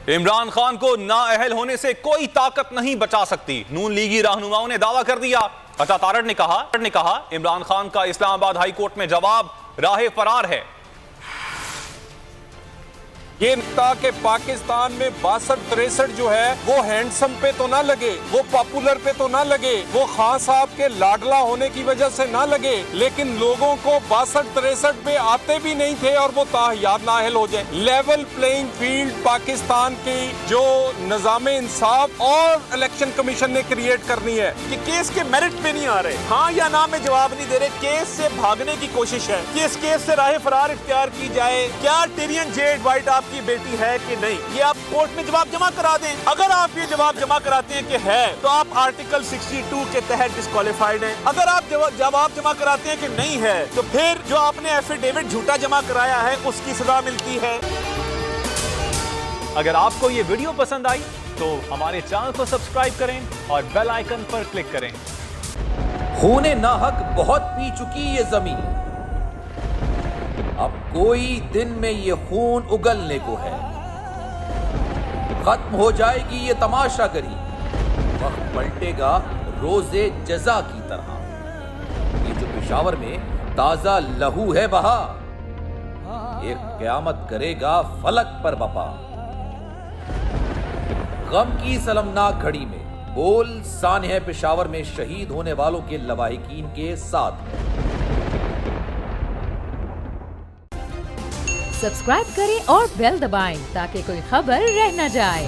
इमरान खान को नाअहल होने से कोई ताकत नहीं बचा सकती, नून लीगी रहनुमाओं ने दावा कर दिया। अता तारड़ ने कहा इमरान खान का इस्लामाबाद हाई कोर्ट में जवाब राहे फरार है। ये ताकि पाकिस्तान में 62-63 जो है वो हैंडसम पे तो ना लगे, वो पॉपुलर पे तो ना लगे, वो खान साहब के लाडला होने की वजह से ना लगे, लेकिन लोगों को 62-63 पे आते भी नहीं थे और वो ताहियात नाअहल हो जाए। लेवल प्लेइंग फील्ड पाकिस्तान की जो निज़ाम इंसाफ और इलेक्शन कमीशन ने क्रिएट करनी है कि केस के मेरिट पे नहीं आ रहे, हाँ या ना में जवाब नहीं दे रहे, केस से भागने की कोशिश है कि इस केस से राह फरार इख्तियार की जाए। क्या टिरियन जेड वाइट की बेटी है कि नहीं, ये आप कोर्ट में जवाब जमा करा दें। अगर आप ये जवाब जमा कराते हैं कि है तो आप आर्टिकल 62 के तहत डिस्क्वालिफाइड हैं। अगर आप जवाब जमा कराते हैं कि नहीं है तो फिर जो आपने एफिडेविट झूठा जमा कराया है उसकी सजा मिलती है। अगर आपको ये वीडियो पसंद आई तो हमारे चैनल को सब्सक्राइब करें और बेल आइकन पर क्लिक करें। खूने नाहक बहुत पी चुकी ये जमीन, अब कोई दिन में ये खून उगलने को है। खत्म हो जाएगी ये तमाशागरी, वक्त पलटेगा रोजे जजा की तरह। ये जो पेशावर में ताजा लहू है बहा, एक क़यामत करेगा फलक पर बपा। गम की सलमनाक घड़ी में बोल सानह पेशावर में शहीद होने वालों के लवाहिकीन के साथ है। सब्सक्राइब करें और बेल दबाएं ताकि कोई खबर रह न जाए।